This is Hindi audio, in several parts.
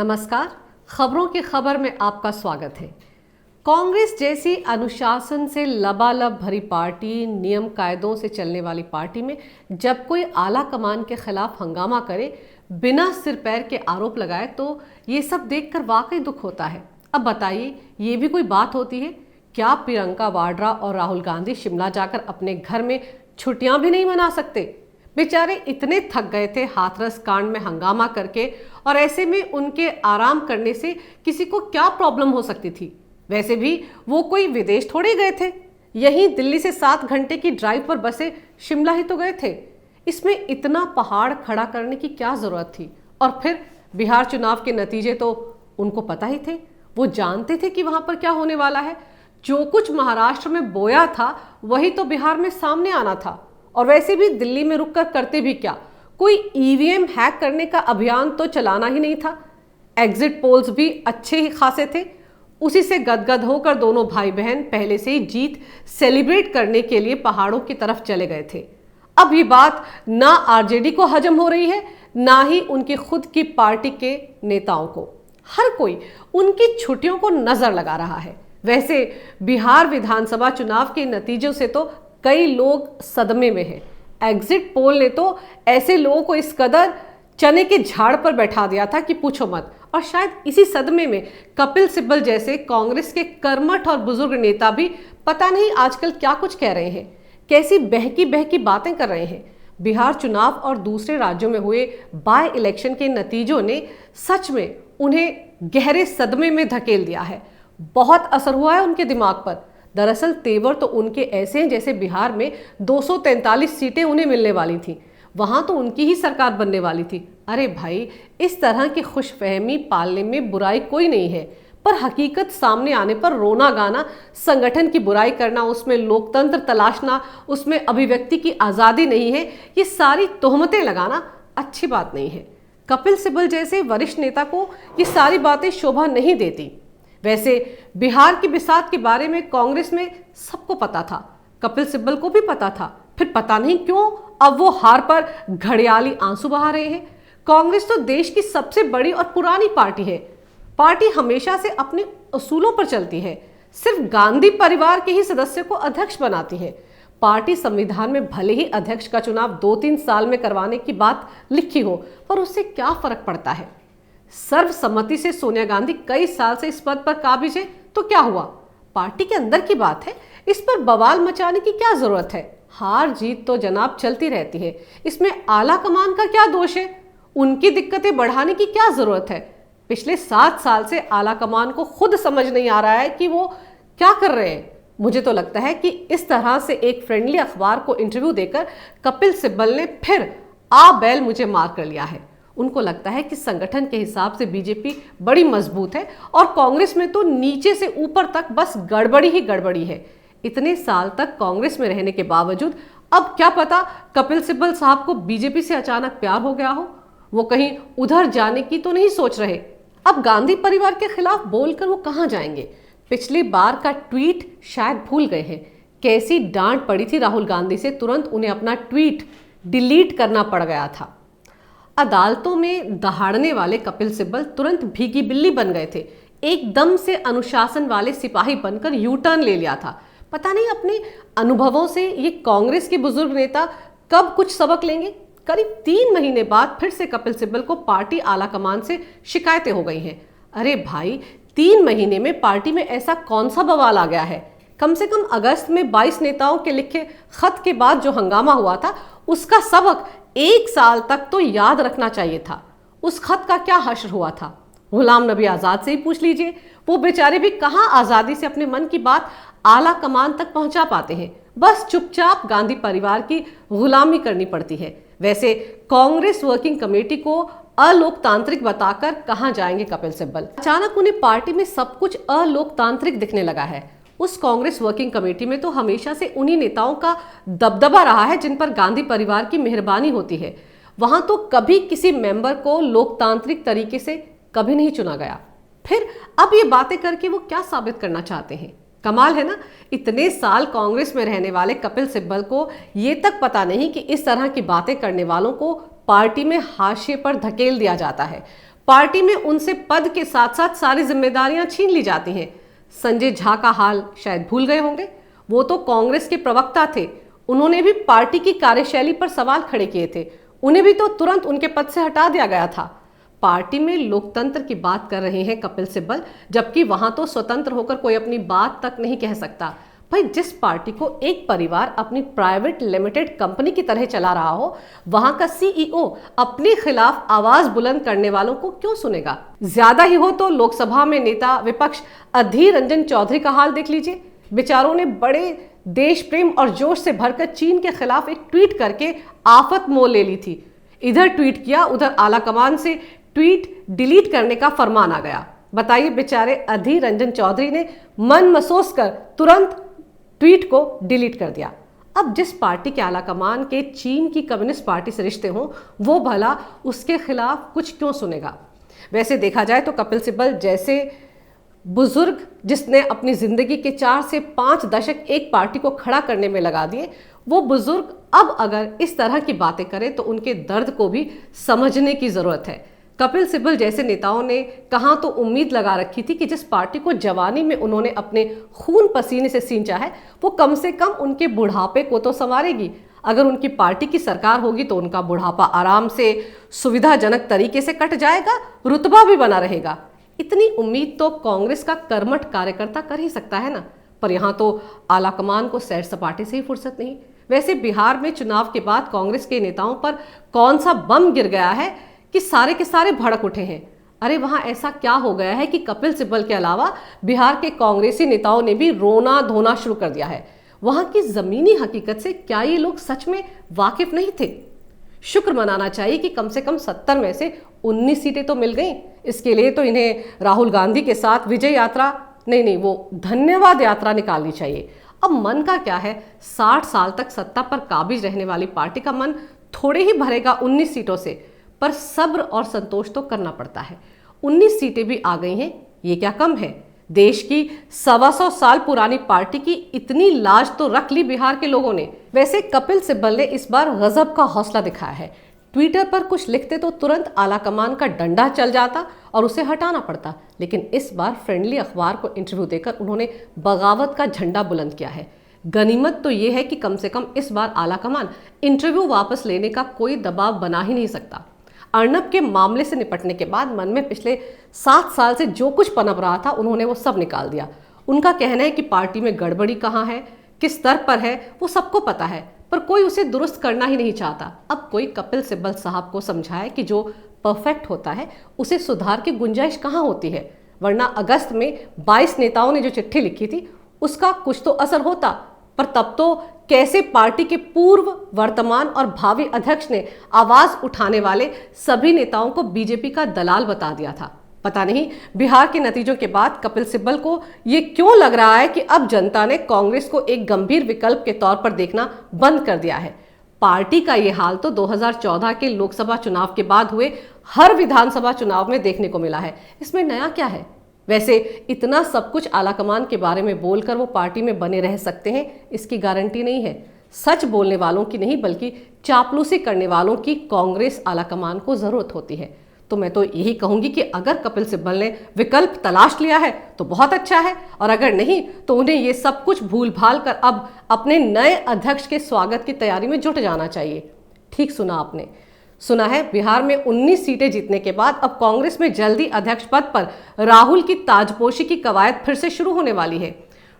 नमस्कार, खबरों की खबर में आपका स्वागत है। कांग्रेस जैसी अनुशासन से लबालब भरी पार्टी, नियम कायदों से चलने वाली पार्टी में जब कोई आला कमान के खिलाफ हंगामा करे, बिना सिर पैर के आरोप लगाए, तो ये सब देखकर वाकई दुख होता है। अब बताइए, ये भी कोई बात होती है? क्या प्रियंका वाड्रा और राहुल गांधी शिमला जाकर अपने घर में छुट्टियां भी नहीं मना सकते? बेचारे इतने थक गए थे हाथरस कांड में हंगामा करके, और ऐसे में उनके आराम करने से किसी को क्या प्रॉब्लम हो सकती थी? वैसे भी वो कोई विदेश थोड़े गए थे, यहीं दिल्ली से 7 घंटे की ड्राइव पर बसे शिमला ही तो गए थे। इसमें इतना पहाड़ खड़ा करने की क्या जरूरत थी? और फिर बिहार चुनाव के नतीजे तो उनको पता ही थे, वो जानते थे कि वहां पर क्या होने वाला है। जो कुछ महाराष्ट्र में बोया था वही तो बिहार में सामने आना था। और वैसे भी दिल्ली में रुककर करते भी क्या? कोई ईवीएम हैक करने का अभियान तो चलाना ही नहीं था। एग्जिट पोल्स भी अच्छे ही खासे थे। उसी से गदगद होकर दोनों भाई बहन पहले से ही जीत सेलिब्रेट करने के लिए पहाड़ों की तरफ चले गए थे। अब ये बात ना आरजेडी को हजम हो रही है, ना ही उनकी खुद की पार्टी के नेताओं को। हर कोई उनकी छुट्टियों को नजर लगा रहा है। वैसे बिहार विधानसभा चुनाव के नतीजों से तो कई लोग सदमे में हैं। एग्जिट पोल ने तो ऐसे लोगों को इस कदर चने के झाड़ पर बैठा दिया था कि पूछो मत। और शायद इसी सदमे में कपिल सिब्बल जैसे कांग्रेस के कर्मठ और बुजुर्ग नेता भी पता नहीं आजकल क्या कुछ कह रहे हैं, कैसी बहकी बहकी बातें कर रहे हैं। बिहार चुनाव और दूसरे राज्यों में हुए बाय इलेक्शन के नतीजों ने सच में उन्हें गहरे सदमे में धकेल दिया है। बहुत असर हुआ है उनके दिमाग पर। दरअसल तेवर तो उनके ऐसे हैं जैसे बिहार में 243 सीटें उन्हें मिलने वाली थी, वहां तो उनकी ही सरकार बनने वाली थी। अरे भाई, इस तरह की खुशफहमी पालने में बुराई कोई नहीं है, पर हकीकत सामने आने पर रोना गाना, संगठन की बुराई करना, उसमें लोकतंत्र तलाशना, उसमें अभिव्यक्ति की आज़ादी नहीं है, ये सारी तोहमतें लगाना अच्छी बात नहीं है। कपिल सिब्बल जैसे वरिष्ठ नेता को ये सारी बातें शोभा नहीं देती। वैसे बिहार की बिसात के बारे में कांग्रेस में सबको पता था, कपिल सिब्बल को भी पता था, फिर पता नहीं क्यों अब वो हार पर घड़ियाली आंसू बहा रहे हैं। कांग्रेस तो देश की सबसे बड़ी और पुरानी पार्टी है। पार्टी हमेशा से अपने उसूलों पर चलती है, सिर्फ गांधी परिवार के ही सदस्य को अध्यक्ष बनाती है। पार्टी संविधान में भले ही अध्यक्ष का चुनाव 2-3 साल में करवाने की बात लिखी हो, पर उससे क्या फर्क पड़ता है? सर्वसम्मति से सोनिया गांधी कई साल से इस पद पर काबिज है, तो क्या हुआ? पार्टी के अंदर की बात है, इस पर बवाल मचाने की क्या जरूरत है? हार जीत तो जनाब चलती रहती है, इसमें आला कमान का क्या दोष है? उनकी दिक्कतें बढ़ाने की क्या जरूरत है? पिछले 7 साल से आला कमान को खुद समझ नहीं आ रहा है कि वो क्या कर रहे हैं। मुझे तो लगता है कि इस तरह से एक फ्रेंडली अखबार को इंटरव्यू देकर कपिल सिब्बल ने फिर आ बैल मुझे मार कर लिया है। उनको लगता है कि संगठन के हिसाब से बीजेपी बड़ी मजबूत है और कांग्रेस में तो नीचे से ऊपर तक बस गड़बड़ी ही गड़बड़ी है। इतने साल तक कांग्रेस में रहने के बावजूद अब क्या पता कपिल सिब्बल साहब को बीजेपी से अचानक प्यार हो गया हो, वो कहीं उधर जाने की तो नहीं सोच रहे। अब गांधी परिवार के खिलाफ बोलकर वो कहां जाएंगे? पिछली बार का ट्वीट शायद भूल गए हैं। कैसी डांट पड़ी थी राहुल गांधी से, तुरंत उन्हें अपना ट्वीट डिलीट करना पड़ गया था। अदालतों में दहाड़ने वाले कपिल सिब्बल तुरंत भीगी बिल्ली बन गए थे, एकदम से अनुशासन वाले सिपाही बनकर यू टर्न ले लिया था। पता नहीं अपने अनुभवों से ये कांग्रेस के बुजुर्ग नेता कब कुछ सबक लेंगे। करीब 3 महीने बाद फिर से कपिल सिब्बल को पार्टी आला कमान से शिकायतें हो गई हैं। अरे भाई, 3 महीने में पार्टी में ऐसा कौन सा बवाल आ गया है? कम से कम अगस्त में 22 नेताओं के लिखे खत के बाद जो हंगामा हुआ था, उसका सबक 1 साल तक तो याद रखना चाहिए था। उस खत का क्या हश्र हुआ था? गुलाम नबी आजाद से ही पूछ लीजिए, वो बेचारे भी कहां आजादी से अपने मन की बात आला कमान तक पहुंचा पाते हैं। बस चुपचाप गांधी परिवार की गुलामी करनी पड़ती है। वैसे कांग्रेस वर्किंग कमेटी को अलोकतांत्रिक बताकर कहां जाएंगे कपिल सिब्बल? अचानक उन्हें पार्टी में सब कुछ अलोकतांत्रिक दिखने लगा है। उस कांग्रेस वर्किंग कमेटी में तो हमेशा से उन्हीं नेताओं का दबदबा रहा है जिन पर गांधी परिवार की मेहरबानी होती है। वहां तो कभी किसी मेंबर को लोकतांत्रिक तरीके से कभी नहीं चुना गया। फिर अब ये बातें करके वो क्या साबित करना चाहते हैं? कमाल है ना, इतने साल कांग्रेस में रहने वाले कपिल सिब्बल को ये तक पता नहीं कि इस तरह की बातें करने वालों को पार्टी में हाशिए पर धकेल दिया जाता है। पार्टी में उनसे पद के साथ साथ सारी जिम्मेदारियां छीन ली जाती हैं। संजय झा का हाल शायद भूल गए होंगे। वो तो कांग्रेस के प्रवक्ता थे, उन्होंने भी पार्टी की कार्यशैली पर सवाल खड़े किए थे। उन्हें भी तो तुरंत उनके पद से हटा दिया गया था। पार्टी में लोकतंत्र की बात कर रहे हैं कपिल सिब्बल, जबकि वहां तो स्वतंत्र होकर कोई अपनी बात तक नहीं कह सकता। भाई, जिस पार्टी को एक परिवार अपनी प्राइवेट लिमिटेड कंपनी की तरह चला रहा हो, वहां का सीईओ अपने खिलाफ आवाज बुलंद करने वालों को क्यों सुनेगा? ज्यादा ही हो तो लोकसभा में नेता विपक्ष अधीर रंजन चौधरी का हाल देख लीजिए। बेचारों ने बड़े देश प्रेम और जोश से भरकर चीन के खिलाफ एक ट्वीट करके आफत मोल ले ली थी। इधर ट्वीट किया, उधर आलाकमान से ट्वीट डिलीट करने का फरमान आ गया। बताइए, बेचारे अधीर रंजन चौधरी ने मन महसूस कर तुरंत ट्वीट को डिलीट कर दिया। अब जिस पार्टी के आलाकमान के चीन की कम्युनिस्ट पार्टी से रिश्ते हों, वो भला उसके खिलाफ कुछ क्यों सुनेगा? वैसे देखा जाए तो कपिल सिब्बल जैसे बुजुर्ग, जिसने अपनी जिंदगी के 4 से 5 दशक एक पार्टी को खड़ा करने में लगा दिए, वो बुजुर्ग अब अगर इस तरह की बातें करें तो उनके दर्द को भी समझने की जरूरत है। कपिल सिब्बल जैसे नेताओं ने कहां तो उम्मीद लगा रखी थी कि जिस पार्टी को जवानी में उन्होंने अपने खून पसीने से सींचा है, वो कम से कम उनके बुढ़ापे को तो संवारेगी। अगर उनकी पार्टी की सरकार होगी तो उनका बुढ़ापा आराम से सुविधाजनक तरीके से कट जाएगा, रुतबा भी बना रहेगा। इतनी उम्मीद तो कांग्रेस का कर्मठ कार्यकर्ता कर ही सकता है ना। पर यहां तो आलाकमान को सैर सपाटे से ही फुर्सत नहीं। वैसे बिहार में चुनाव के बाद कांग्रेस के नेताओं पर कौन सा बम गिर गया है कि सारे के सारे भड़क उठे हैं? अरे वहां ऐसा क्या हो गया है कि कपिल सिब्बल के अलावा बिहार के कांग्रेसी नेताओं ने भी रोना धोना शुरू कर दिया है? वहां की जमीनी हकीकत से क्या ये लोग सच में वाकिफ नहीं थे? शुक्र मनाना चाहिए कि कम से कम 70 में से 19 सीटें तो मिल गई। इसके लिए तो इन्हें राहुल गांधी के साथ विजय यात्रा नहीं, वो धन्यवाद यात्रा निकालनी चाहिए। अब मन का क्या है, 60 साल तक सत्ता पर काबिज रहने वाली पार्टी का मन थोड़े ही भरेगा 19 सीटों से, पर सब्र और संतोष तो करना पड़ता है। 19 सीटें भी आ गई हैं, ये क्या कम है? देश की 125 साल पुरानी पार्टी की इतनी लाज तो रख ली बिहार के लोगों ने। वैसे कपिल सिब्बल ने इस बार गजब का हौसला दिखाया है। ट्विटर पर कुछ लिखते तो तुरंत आलाकमान का डंडा चल जाता और उसे हटाना पड़ता, लेकिन इस बार फ्रेंडली अखबार को इंटरव्यू देकर उन्होंने बगावत का झंडा बुलंद किया है। गनीमत तो ये है कि कम से कम इस बार आलाकमान इंटरव्यू वापस लेने का कोई दबाव बना ही नहीं सकता। अर्नब के मामले से निपटने के बाद मन में पिछले 7 साल से जो कुछ पनप रहा था, उन्होंने वो सब निकाल दिया। उनका कहना है कि पार्टी में गड़बड़ी कहाँ है, किस स्तर पर है, वो सबको पता है, पर कोई उसे दुरुस्त करना ही नहीं चाहता। अब कोई कपिल सिब्बल साहब को समझाए कि जो परफेक्ट होता है उसे सुधार की गुंजाइश कहाँ होती है, वरना अगस्त में 22 नेताओं ने जो चिट्ठी लिखी थी उसका कुछ तो असर होता। पर तब तो कैसे पार्टी के पूर्व, वर्तमान और भावी अध्यक्ष ने आवाज उठाने वाले सभी नेताओं को बीजेपी का दलाल बता दिया था। पता नहीं बिहार के नतीजों के बाद कपिल सिब्बल को ये क्यों लग रहा है कि अब जनता ने कांग्रेस को एक गंभीर विकल्प के तौर पर देखना बंद कर दिया है। पार्टी का ये हाल तो 2014 के लोकसभा चुनाव के बाद हुए हर विधानसभा चुनाव में देखने को मिला है। इसमें नया क्या है? वैसे इतना सब कुछ आलाकमान के बारे में बोलकर वो पार्टी में बने रह सकते हैं, इसकी गारंटी नहीं है। सच बोलने वालों की नहीं, बल्कि चापलूसी करने वालों की कांग्रेस आलाकमान को जरूरत होती है। तो मैं तो यही कहूंगी कि अगर कपिल सिब्बल ने विकल्प तलाश लिया है तो बहुत अच्छा है, और अगर नहीं तो उन्हें ये सब कुछ भूल भाल कर अब अपने नए अध्यक्ष के स्वागत की तैयारी में जुट जाना चाहिए। ठीक सुना आपने। सुना है बिहार में 19 सीटें जीतने के बाद अब कांग्रेस में जल्दी अध्यक्ष पद पर राहुल की ताजपोशी की कवायद फिर से शुरू होने वाली है।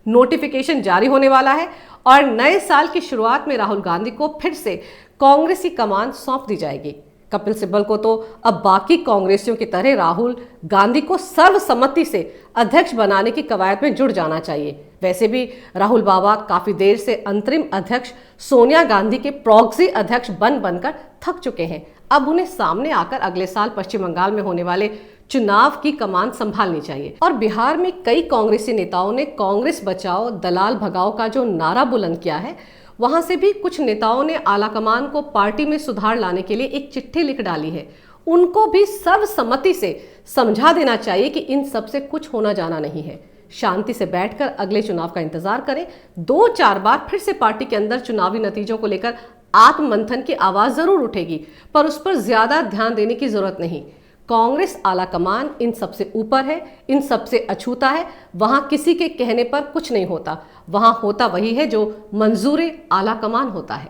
नोटिफिकेशन जारी होने वाला है और नए साल की शुरुआत में राहुल गांधी को फिर से कांग्रेस की कमान सौंप दी जाएगी। कपिल सिब्बल को तो अब बाकी कांग्रेसियों की तरह राहुल गांधी को सर्वसम्मति से अध्यक्ष बनाने की कवायद में जुड़ जाना चाहिए। वैसे भी राहुल बाबा काफी देर से अंतरिम अध्यक्ष सोनिया गांधी के प्रॉक्सी अध्यक्ष बनकर थक चुके हैं। अब उन्हें सामने आकर अगले साल पश्चिम बंगाल में होने वाले चुनाव की कमान संभालनी चाहिए। और बिहार में कई कांग्रेसी नेताओं ने कांग्रेस बचाओ दलाल भगाओ का जो नारा बुलंद किया है, वहां से भी कुछ नेताओं ने आलाकमान को पार्टी में सुधार लाने के लिए एक चिट्ठी लिख डाली है। उनको भी सर्वसम्मति से समझा देना चाहिए कि इन सब से कुछ होना जाना नहीं है। शांति से बैठकर अगले चुनाव का इंतजार करें। 2-4 बार फिर से पार्टी के अंदर चुनावी नतीजों को लेकर आत्ममंथन की आवाज जरूर उठेगी, पर उस पर ज्यादा ध्यान देने की जरूरत नहीं। कांग्रेस आलाकमान इन सबसे ऊपर है, इन सबसे अछूता है। वहां किसी के कहने पर कुछ नहीं होता, वहां होता वही है जो मंजूर आलाकमान होता है।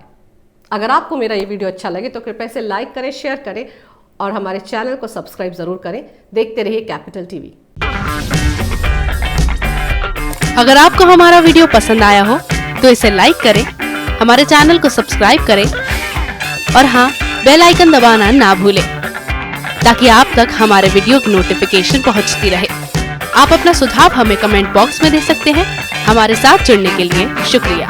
अगर आपको मेरा ये वीडियो अच्छा लगे तो कृपया इसे लाइक करें, शेयर करें और हमारे चैनल को सब्सक्राइब जरूर करें। देखते रहिए कैपिटल टीवी। अगर आपको हमारा वीडियो पसंद आया हो तो इसे लाइक करें, हमारे चैनल को सब्सक्राइब करें और हाँ, बेल आइकन दबाना ना भूलें ताकि आप तक हमारे वीडियो की नोटिफिकेशन पहुंचती रहे। आप अपना सुझाव हमें कमेंट बॉक्स में दे सकते हैं। हमारे साथ जुड़ने के लिए शुक्रिया।